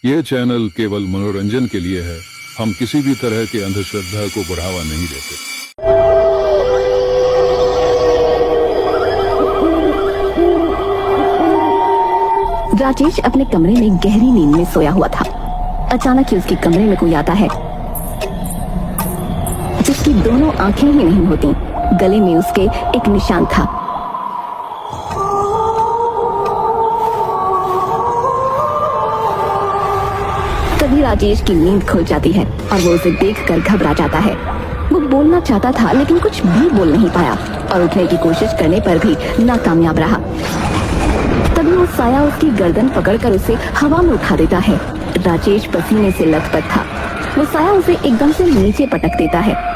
ये चैनल केवल मनोरंजन के लिए है। हम किसी भी तरह की अंधश्रद्धा को बढ़ावा नहीं देते। राजेश अपने कमरे में गहरी नींद में सोया हुआ था। अचानक ही उसके कमरे में कोई आता है जिसकी दोनों आंखें ही नहीं होती। गले में उसके एक निशान था। तभी राजेश की नींद खुल जाती है और वो उसे देखकर घबरा जाता है। वो बोलना चाहता था लेकिन कुछ भी बोल नहीं पाया और उठने की कोशिश करने पर भी नाकामयाब रहा। तभी वो साया उसकी गर्दन पकड़कर उसे हवा में उठा देता है। राजेश पसीने से लथपथ था। वो साया उसे एकदम से नीचे पटक देता है।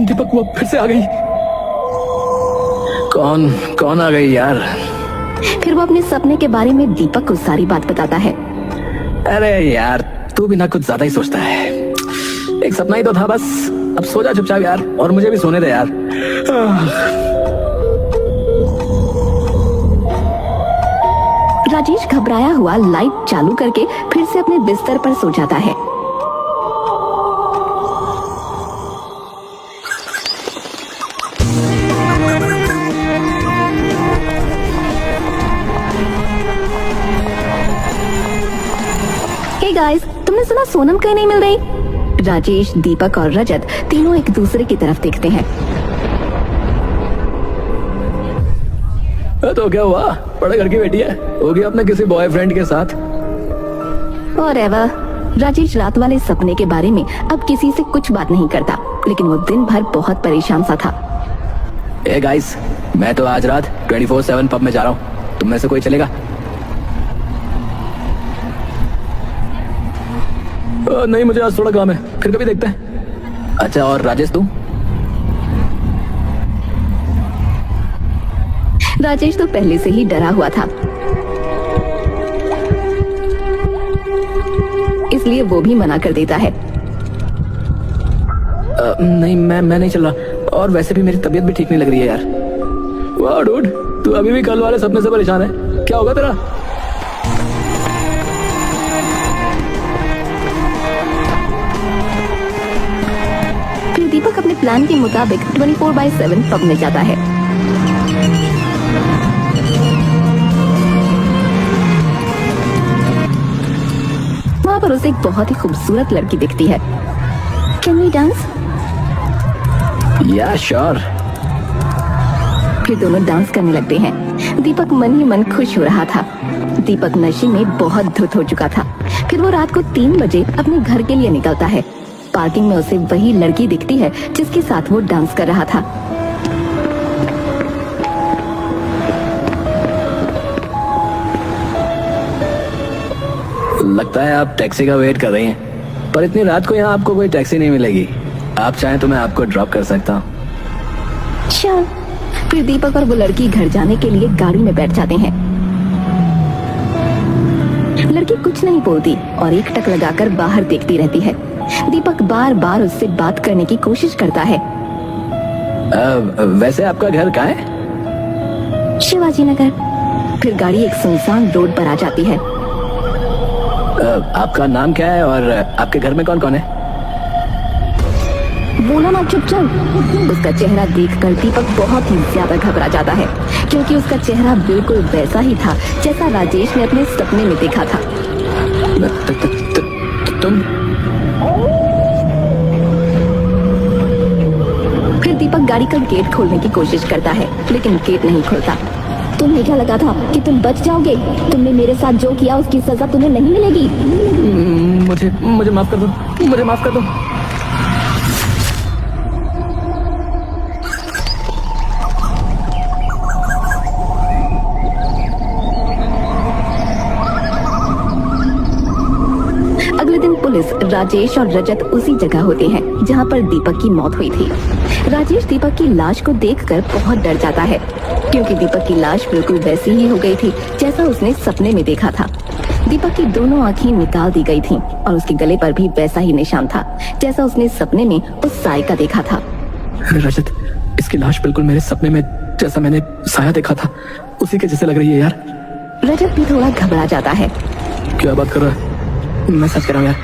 दीपक वो फिर से आ गई। कौन आ गई यार? फिर वो अपने सपने के बारे में दीपक को सारी बात बताता है। अरे यार तू भी ना कुछ ज्यादा ही सोचता है। एक सपना ही तो था बस। अब सो जा चुपचाप यार, और मुझे भी सोने दे यार। राजेश घबराया हुआ लाइट चालू करके फिर से अपने बिस्तर पर सो जाता है। गाइस, तुमने सुना सोनम कहीं नहीं मिल रही? राजेश, दीपक और रजत तीनों एक दूसरे की तरफ देखते हैं। तो क्या हुआ? बड़े घर की बेटी है, होगी अपने किसी बॉयफ्रेंड के साथ। Whatever। राजेश रात वाले सपने के बारे में अब किसी से कुछ बात नहीं करता, लेकिन वो दिन भर बहुत परेशान सा था। ए गाइस, मैं तो आज रात 24/7 पब में जा रहा हूँ। तुम में से कोई चलेगा? नहीं, मुझे आज थोड़ा काम है, फिर कभी देखते हैं। अच्छा, और राजेश तू? राजेश तो पहले से ही डरा हुआ था, इसलिए वो भी मना कर देता है। नहीं, मैं नहीं चल रहा, और वैसे भी मेरी तबीयत भी ठीक नहीं लग रही है यार। वाह डूड, तू अभी भी कल वाले सपने से परेशान है? क्या होगा तेरा? दीपक अपने प्लान के मुताबिक 24/7 पब में जाता है। वहाँ पर उसे एक बहुत ही खूबसूरत लड़की दिखती है। Can we dance? Yeah sure. फिर दोनों डांस करने लगते हैं। दीपक मन ही मन खुश हो रहा था। दीपक नशे में बहुत धुत हो चुका था। फिर वो रात को 3 बजे अपने घर के लिए निकलता है। पार्किंग में उसे वही लड़की दिखती है जिसके साथ वो डांस कर रहा था। लगता है आप टैक्सी का वेट कर रही हैं, पर इतनी रात को यहाँ आपको कोई टैक्सी नहीं मिलेगी। आप चाहें तो मैं आपको ड्रॉप कर सकता हूँ। चल। फिर दीपक और वो लड़की घर जाने के लिए गाड़ी में बैठ जाते हैं। लड़की कुछ नहीं बोलती और एक टक लगाकर बाहर देखती रहती है। दीपक बार बार उससे बात करने की कोशिश करता है। वैसे आपका घर कहाँ है? शिवाजी नगर। फिर गाड़ी एक सुनसान रोड पर आ जाती है। आपका नाम क्या है और आपके घर में कौन कौन है? बोला ना, चुप चल। उसका चेहरा देखकर दीपक बहुत ही ज्यादा घबरा जाता है, क्योंकि उसका चेहरा बिल्कुल वैसा ही था जैसा राजेश ने अपने सपने में देखा था। तुम? फिर दीपक गाड़ी का गेट खोलने की कोशिश करता है, लेकिन गेट नहीं खुलता। तुम्हें क्या लगा था कि तुम बच जाओगे? तुमने मेरे साथ जो किया उसकी सजा तुम्हें नहीं मिलेगी। मुझे माफ कर दो, मुझे माफ कर दो। अगले दिन पुलिस राजेश और रजत उसी जगह होते हैं जहाँ पर दीपक की मौत हुई थी। राजेश दीपक की लाश को देखकर बहुत डर जाता है, क्योंकि दीपक की लाश बिल्कुल वैसी ही हो गई थी जैसा उसने सपने में देखा था। दीपक की दोनों आंखें निकाल दी गई थीं और उसके गले पर भी वैसा ही निशान था जैसा उसने सपने में उस साय का देखा था। रजत, इसकी लाश बिल्कुल मेरे सपने में जैसा मैंने साया देखा था उसी के जैसे लग रही है यार। रजत भी थोड़ा घबरा जाता है। क्या बात कर रहा है? मैं सच कह रहा हूँ यार,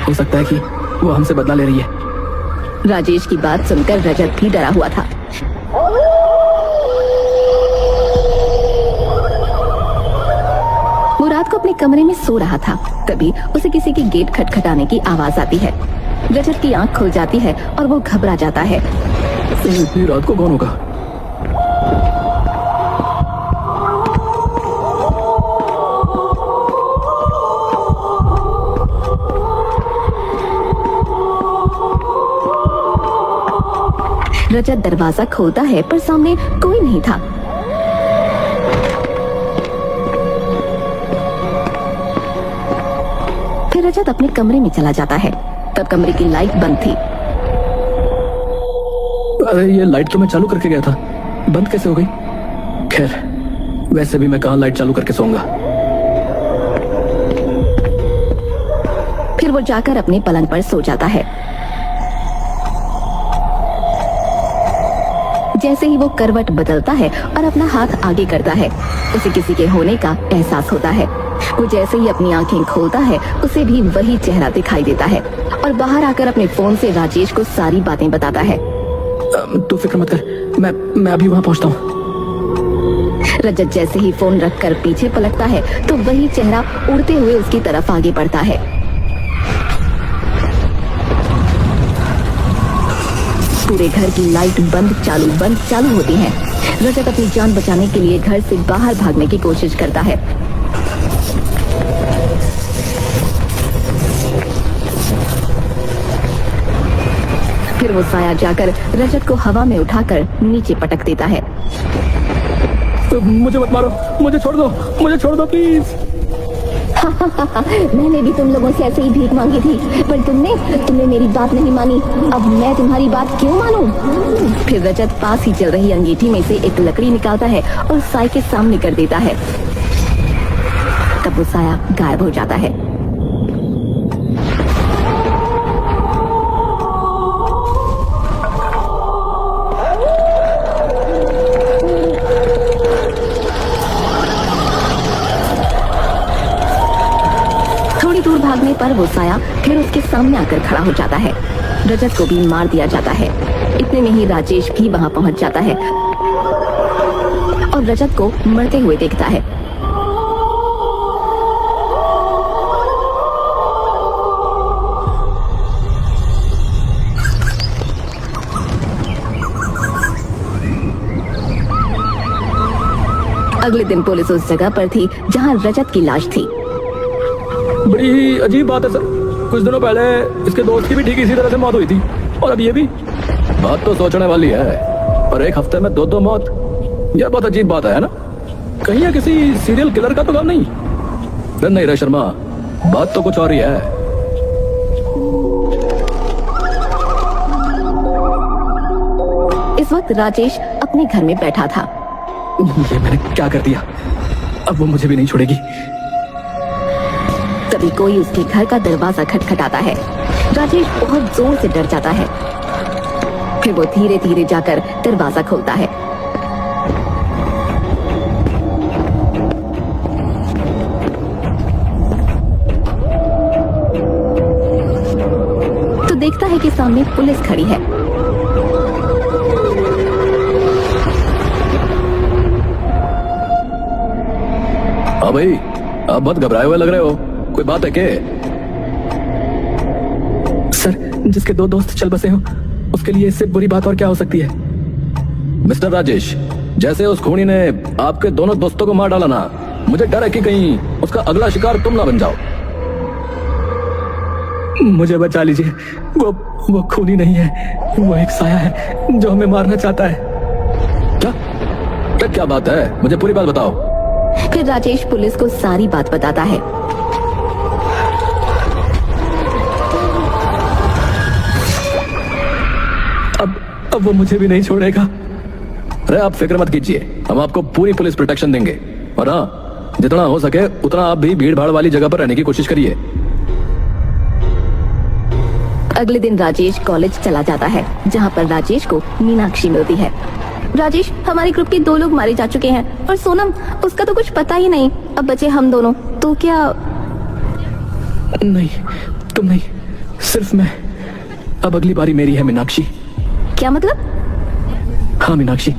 हो सकता है कि वो हमसे बदला ले रही है। राजेश की बात सुनकर रजत भी डरा हुआ था। वो रात को अपने कमरे में सो रहा था, तभी उसे किसी की गेट खटखटाने की आवाज आती है। रजत की आंख खुल जाती है और वो घबरा जाता है। इतनी रात को कौन होगा? रजत दरवाजा खोलता है पर सामने कोई नहीं था। फिर रजत अपने कमरे में चला जाता है। तब कमरे की लाइट बंद थी। अरे ये लाइट तो मैं चालू करके गया था, बंद कैसे हो गई? खैर, वैसे भी मैं कहाँ लाइट चालू करके सोऊंगा। फिर वो जाकर अपने पलंग पर सो जाता है। जैसे ही वो करवट बदलता है और अपना हाथ आगे करता है, उसे किसी के होने का एहसास होता है। वो जैसे ही अपनी आंखें खोलता है, उसे भी वही चेहरा दिखाई देता है और बाहर आकर अपने फोन से राजेश को सारी बातें बताता है। तू फिक्र मत कर, मैं अभी वहां पहुंचता हूँ। रजत जैसे ही फोन रखकर पीछे पलटता है तो वही चेहरा उड़ते हुए उसकी तरफ आगे बढ़ता है। पूरे घर की लाइट बंद चालू होती है। रजत अपनी जान बचाने के लिए घर से बाहर भागने की कोशिश करता है। फिर वो साया जाकर रजत को हवा में उठाकर नीचे पटक देता है। मुझे मत मारो, मुझे छोड़ दो प्लीज। मैंने भी तुम लोगों से ऐसे ही भीख मांगी थी, पर तुमने मेरी बात नहीं मानी। अब मैं तुम्हारी बात क्यों मानूं? फिर रजत पास ही चल रही अंगीठी में से एक लकड़ी निकालता है और साय के सामने कर देता है। तब वो साया गायब हो जाता है। दूर भागने पर वो साया फिर उसके सामने आकर खड़ा हो जाता है। रजत को भी मार दिया जाता है। इतने में ही राजेश भी वहां पहुंच जाता है और रजत को मरते हुए देखता है। अगले दिन पुलिस उस जगह पर थी जहां रजत की लाश थी। बड़ी ही अजीब बात है सर, कुछ दिनों पहले इसके दोस्त की भी ठीक इसी तरह से मौत हुई थी, और अब ये भी। बात तो सोचने वाली है, और एक हफ्ते में दो मौत, यह बहुत अजीब बात है ना? कहीं ये किसी सीरियल किलर का तो काम नहीं? नहीं रे शर्मा, बात तो कुछ और ही है। इस वक्त राजेश अपने घर में बैठा था। ये मैंने क्या कर दिया? अब वो मुझे भी नहीं छोड़ेगी। तभी कोई उसके घर का दरवाजा खटखटाता है। राजेश बहुत जोर से डर जाता है। फिर वो धीरे धीरे जाकर दरवाजा खोलता है। तो देखता है कि सामने पुलिस खड़ी है। हाँ भाई, आप बहुत घबराए हुए लग रहे हो, कोई बात है क्या? सर, जिसके दो दोस्त चल बसे हो उसके लिए इससे बुरी बात और क्या हो सकती है? मिस्टर राजेश, जैसे उस खूनी ने आपके दोनों दोस्तों को मार डाला ना, मुझे डर है कि कहीं उसका अगला शिकार तुम ना बन जाओ। मुझे बचा लीजिए, वो खूनी नहीं है, वो एक साया है जो हमें मारना चाहता है। क्या बात है? मुझे पूरी बात बताओ। फिर राजेश पुलिस को सारी बात बताता है। अब वो मुझे भी नहीं छोड़ेगा। अरे आप फिक्र मत कीजिए, हम आपको पूरी पुलिस प्रोटेक्शन देंगे। और हाँ, जितना हो सके उतना आप भी भीड़ भाड़ वाली जगह पर रहने की कोशिश करिए। अगले दिन राजेश कॉलेज चला जाता है, जहाँ पर राजेश को मीनाक्षी मिलती है। राजेश, हमारे ग्रुप के 2 लोग मारे जा चुके हैं और सोनम, उसका तो कुछ पता ही नहीं। अब बचे हम दोनों, तो क्या? नहीं, तुम नहीं, सिर्फ मैं। अब अगली बारी मेरी है मीनाक्षी। क्या मतलब? हाँ मीनाक्षी,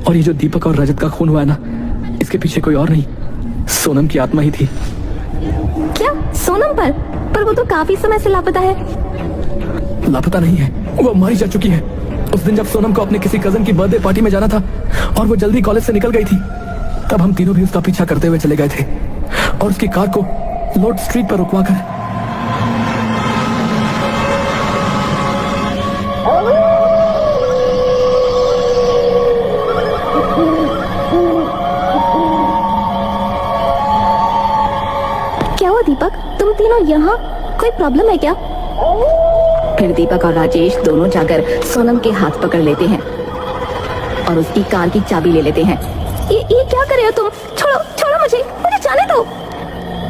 और ये जो दीपक और रजत का खून हुआ है ना, इसके पीछे कोई और नहीं, सोनम की आत्मा ही थी। क्या सोनम पर वो तो काफी समय से लापता है। लापता नहीं है, वो मारी जा चुकी है। उस दिन जब सोनम को अपने किसी कजन की बर्थडे पार्टी में जाना था और वो जल्दी कॉलेज से निकल गई थी, तब हम तीनों भी उसका पीछा करते हुए चले गए थे और उसकी कार को लोड स्ट्रीट पर रुकवा कर क्या हुआ दीपक, तुम तीनों यहाँ? कोई प्रॉब्लम है क्या? फिर दीपक और राजेश दोनों जाकर सोनम के हाथ पकड़ लेते हैं और उसकी कार की चाबी ले लेते हैं। ये क्या कर रहे हो तुम? छोड़ो छोड़ो, मुझे जाने दो।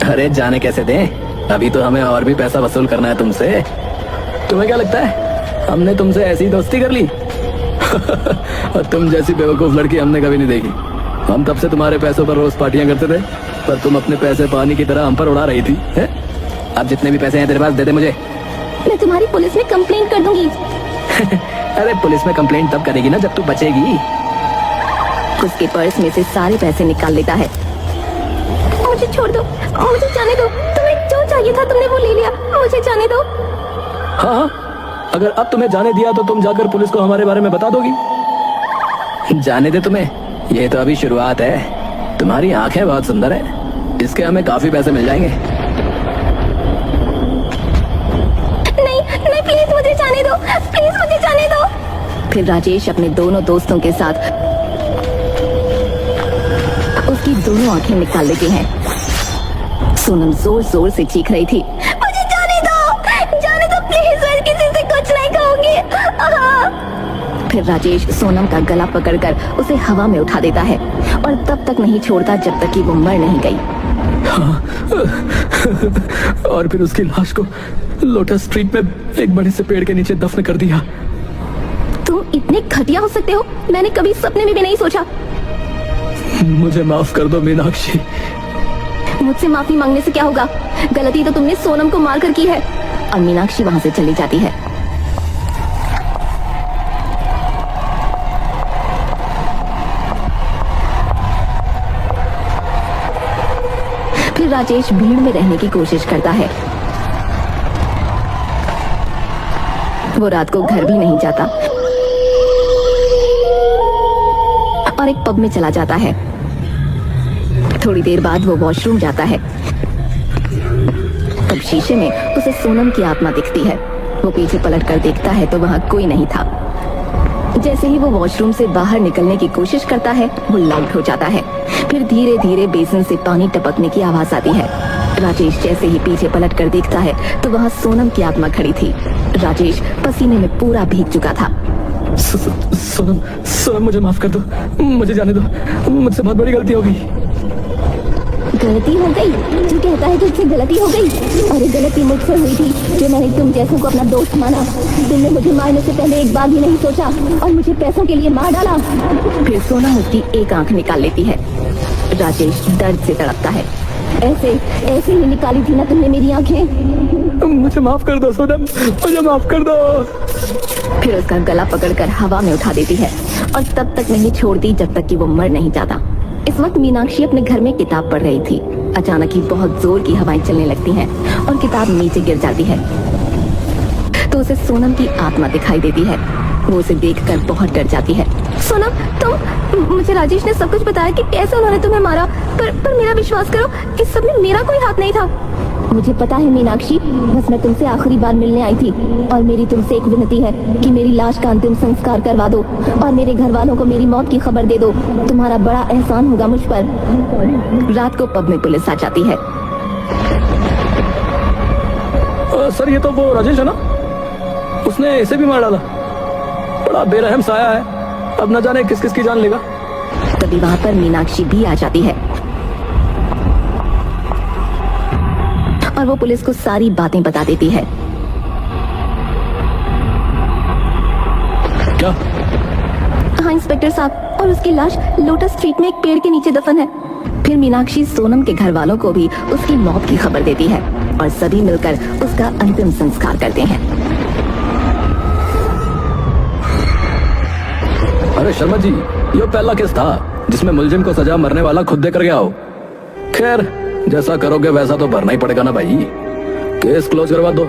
अरे जाने कैसे दें, अभी तो हमें और भी पैसा वसूल करना है तुमसे। तुम्हें क्या लगता है हमने तुमसे ऐसी दोस्ती कर ली? और तुम जैसी बेवकूफ लड़की हमने कभी नहीं देखी। हम तब से तुम्हारे पैसों पर रोज पार्टियां करते थे, पर तुम अपने पैसे पानी की तरह हम पर उड़ा रही थी, है? अब जितने भी पैसे हैं तेरे पास दे दे मुझे। मैं तुम्हारी पुलिस में कंप्लेंट कर दूंगी। अरे पुलिस में कंप्लेंट तब करेगी ना जब तू बचेगी। उसके पर्स में से सारे पैसे निकाल लेता है। मुझे छोड़ दो, मुझे जाने दो। तुम्हें जो चाहिए था तुमने वो ले लिया, मुझे जाने दो। हाँ, अगर अब तुम्हें जाने दिया तो तुम जाकर पुलिस को हमारे बारे में बता दोगी। जाने दे तुम्हें, ये तो अभी शुरुआत है। तुम्हारी आंखें बहुत सुंदर है, इसके हमें काफी पैसे मिल जाएंगे। नहीं नहीं, प्लीज मुझे जाने दो, प्लीज मुझे जाने दो। फिर राजेश अपने दोनों दोस्तों के साथ उसकी दोनों आंखें निकाल लेते हैं। सोनम जोर जोर से चीख रही थी, मुझे जाने दो प्लीज, मैं किसी से कुछ नहीं कहूंगी। फिर राजेश सोनम का गला पकड़कर उसे हवा में उठा देता है और तब तक नहीं छोड़ता जब तक कि वो मर नहीं गई। और फिर उसकी लाश को लोटस स्ट्रीट में एक बड़े से पेड़ के नीचे दफन कर दिया। तुम इतने घटिया हो सकते हो, मैंने कभी सपने में भी नहीं सोचा। मुझे माफ कर दो मीनाक्षी। मुझसे माफी मांगने से क्या होगा? गलती तो तुमने सोनम को मारकर की है। और मीनाक्षी वहां से चली जाती है। फिर राजेश भीड़ में रहने की कोशिश करता है। वो रात को घर भी नहीं जाता और एक पब में चला जाता है। थोड़ी देर बाद वो वॉशरूम जाता है। तब शीशे में उसे सोनम की आत्मा दिखती है। वो पीछे पलट कर देखता है तो वहां कोई नहीं था। जैसे ही वो वॉशरूम से बाहर निकलने की कोशिश करता है, वो लाउट हो जाता है। फिर धीरे धीरे बेसिन से पानी टपकने की आवाज आती है। राजेश जैसे ही पीछे पलट कर देखता है तो वहां सोनम की आत्मा खड़ी थी। राजेश पसीने में पूरा भीग चुका था। सोनम मुझे माफ कर दो, मुझे जाने दो, मुझसे बहुत बड़ी गलती हो गई। गलती हो गई? जो कहता है तुझसे गलती हो गई? अरे गलती मुझसे हुई थी, जो मैंने तुम जैसों को अपना दोस्त माना। तुमने मुझे मारने से पहले एक बार भी नहीं सोचा और मुझे पैसों के लिए मार डाला। फिर सोनम उसकी एक आंख निकाल लेती है। राजेश दर्द से तड़पता है। ऐसे ही निकाली थी ना तुमने मेरी आंखें? मुझे माफ कर दो सोनम, मुझे माफ कर दो। फिर उसका गला पकड़कर हवा में उठा देती है और तब तक नहीं छोड़ती जब तक कि वो मर नहीं जाता। इस वक्त मीनाक्षी अपने घर में किताब पढ़ रही थी। अचानक ही बहुत जोर की हवाएं चलने लगती हैं और किताब नीचे गिर जाती है तो उसे सोनम की आत्मा दिखाई देती है। वो उसे देखकर बहुत डर जाती है। सोनम, तुम, मुझे राजेश ने सब कुछ बताया कि कैसे उन्होंने तुम्हें मारा, पर मेरा विश्वास करो, इस सब में मेरा कोई हाथ नहीं था। मुझे पता है मीनाक्षी, बस मैं तुमसे आखिरी बार मिलने आई थी और मेरी तुमसे एक विनती है कि मेरी लाश का अंतिम संस्कार करवा दो और मेरे घर वालों को मेरी मौत की खबर दे दो। तुम्हारा बड़ा एहसान होगा मुझ पर। रात को पब में पुलिस आ जाती है। सर ये तो वो राजेश है ना, उसने इसे भी मार डाला। पर बड़ा बेरहम साया है, अब न जाने किस किस की जान लेगा। तभी वहां पर मीनाक्षी भी आ जाती है और वो पुलिस को सारी बातें बता देती है। क्या? हाँ इंस्पेक्टर साहब, और उसकी लाश लोटस स्ट्रीट में एक पेड़ के नीचे दफन है। फिर मीनाक्षी सोनम के घर वालों को भी उसकी मौत की खबर देती है और सभी मिलकर उसका अंतिम संस्कार करते हैं। अरे शर्मा जी, ये पहला केस था जिसमें मुलजिम को सजा मरने वाला खुद देकर गया हो। खैर, जैसा करोगे वैसा तो भरना ही पड़ेगा ना भाई। केस क्लोज करवा दो।